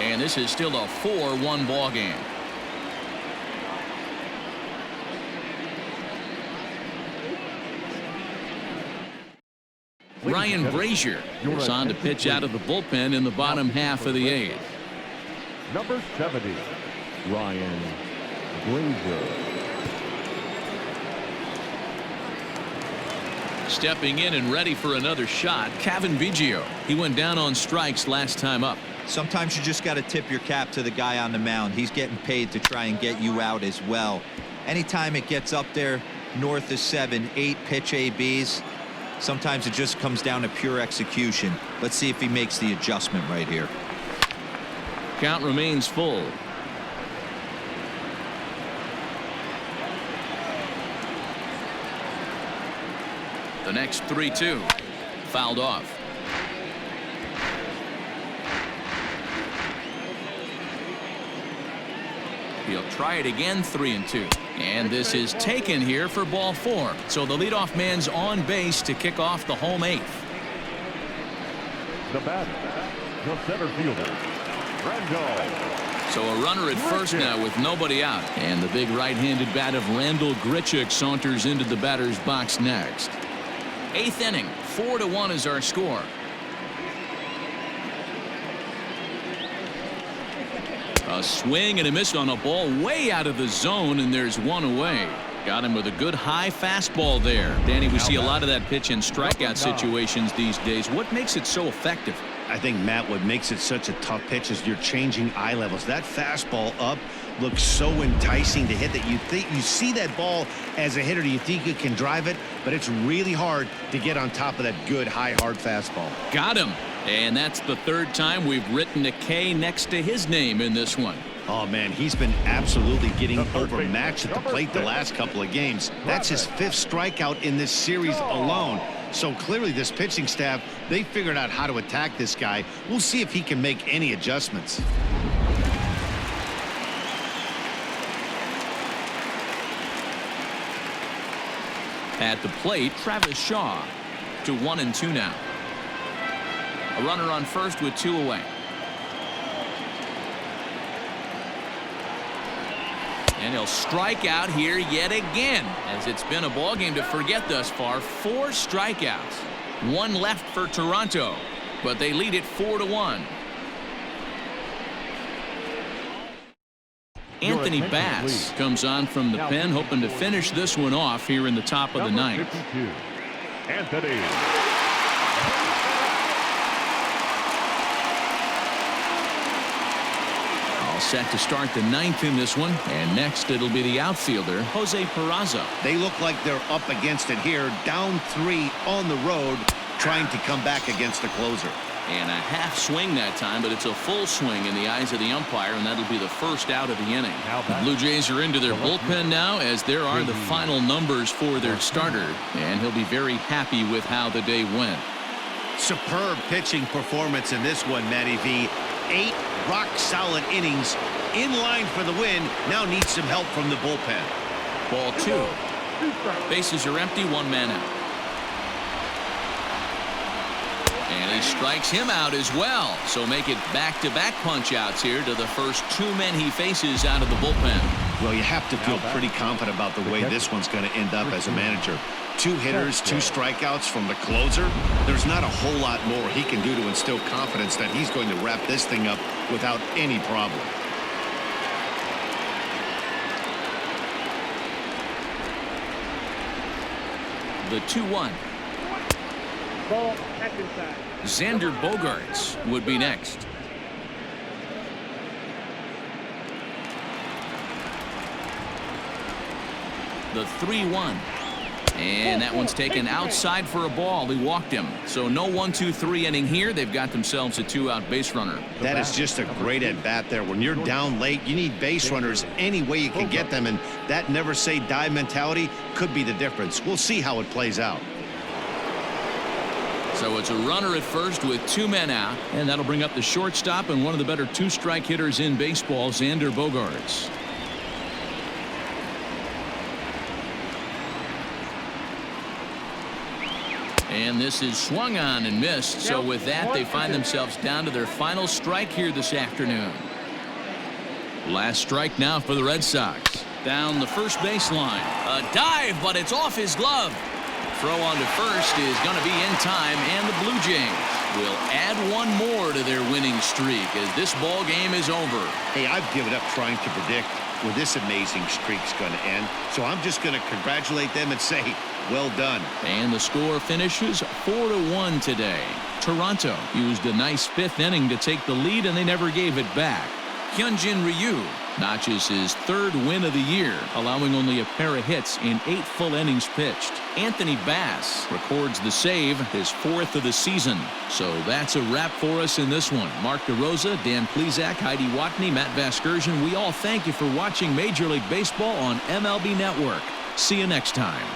[SPEAKER 1] And this is still a 4-1 ball game. Ryan Brazier is on to pitch out of the bullpen in the bottom half of the 8th.
[SPEAKER 2] Number 70, Ryan Brazier.
[SPEAKER 1] Stepping in and ready for another shot, Kevin Biggio. He went down on strikes last time up.
[SPEAKER 4] Sometimes you just got to tip your cap to the guy on the mound. He's getting paid to try and get you out as well. Anytime it gets up there north of 7, 8 pitch ABs, sometimes it just comes down to pure execution. Let's see if he makes the adjustment right here.
[SPEAKER 1] Count remains full. The next 3-2. Fouled off. He'll try it again, 3-2. And this is taken here for ball 4. So the leadoff man's on base to kick off the home 8th.
[SPEAKER 2] The batter, the center fielder, Randall.
[SPEAKER 1] So a runner at first now with nobody out. And the big right-handed bat of Randall Grichuk saunters into the batter's box next. 8th inning, 4-1 is our score. A swing and a miss on a ball way out of the zone, and there's one away. Got him with a good high fastball there. Danny, we see a lot of that pitch in strikeout situations these days. What makes it so effective?
[SPEAKER 3] I think, Matt, what makes it such a tough pitch is you're changing eye levels. That fastball up looks so enticing to hit that you see that ball as a hitter, you think you can drive it, but it's really hard to get on top of that good high hard fastball.
[SPEAKER 1] Got him. And that's the 3rd time we've written a K next to his name in this one.
[SPEAKER 3] Oh man, he's been absolutely getting overmatched at the plate the last couple of games. That's his 5th strikeout in this series alone. So clearly this pitching staff, they figured out how to attack this guy. We'll see if he can make any adjustments.
[SPEAKER 1] At the plate, Travis Shaw to 1-2 now. A runner on first with 2 away. And he'll strike out here yet again, as it's been a ball game to forget thus far. 4 strikeouts. 1 left for Toronto, but they lead it 4-1. Anthony
[SPEAKER 2] attention,
[SPEAKER 1] Bass
[SPEAKER 2] please.
[SPEAKER 1] comes on from the
[SPEAKER 2] Now
[SPEAKER 1] pen, hoping to finish this one off here in the top of the
[SPEAKER 2] Number
[SPEAKER 1] ninth.
[SPEAKER 2] 52, Anthony.
[SPEAKER 1] All set to start the ninth in this one. And next it'll be the outfielder, Jose Peraza.
[SPEAKER 3] They look like they're up against it here, down 3 on the road, trying to come back against the closer.
[SPEAKER 1] And a half swing that time, but it's a full swing in the eyes of the umpire, and that'll be the first out of the inning. The Blue Jays are into their bullpen now, as there are the final numbers for their starter, and he'll be very happy with how the day went.
[SPEAKER 3] Superb pitching performance in this one, Matty V. 8 rock-solid innings, in line for the win, now needs some help from the bullpen.
[SPEAKER 1] Ball 2. Bases are empty, 1 man out. And he strikes him out as well. So make it back-to-back punch-outs here to the first 2 men he faces out of the bullpen.
[SPEAKER 3] Well, you have to feel pretty confident about the way this one's going to end up as a manager. 2 hitters, 2 strikeouts from the closer. There's not a whole lot more he can do to instill confidence that he's going to wrap this thing up without any problem.
[SPEAKER 1] The 2-1.
[SPEAKER 5] Ball, that's inside.
[SPEAKER 1] Xander Bogaerts would be next. The 3-1. And that one's taken outside for a ball. He walked him. So no 1-2-3 inning here. They've got themselves a 2-out base runner.
[SPEAKER 3] That is just a great at-bat there. When you're down late, you need base runners any way you can get them, and that never say die mentality could be the difference. We'll see how it plays out.
[SPEAKER 1] So it's a runner at first with 2 men out, and that'll bring up the shortstop and one of the better 2-strike hitters in baseball, Xander Bogaerts. And this is swung on and missed. So with that, they find themselves down to their final strike here this afternoon. Last strike now for the Red Sox. Down the first baseline. A dive, but it's off his glove. Throw on to first is going to be in time, and the Blue Jays will add 1 more to their winning streak as this ball game is over.
[SPEAKER 3] Hey, I've given up trying to predict where this amazing streak's going to end, so I'm just going to congratulate them and say, well done.
[SPEAKER 1] And the score finishes 4-1 today. Toronto used a nice 5th inning to take the lead, and they never gave it back. Hyun-jin Ryu notches his 3rd win of the year, allowing only a pair of hits in 8 full innings pitched. Anthony Bass records the save, his 4th of the season. So that's a wrap for us in this one. Mark DeRosa, Dan Plezak, Heidi Watney, Matt Vasgersian, we all thank you for watching Major League Baseball on MLB Network. See you next time.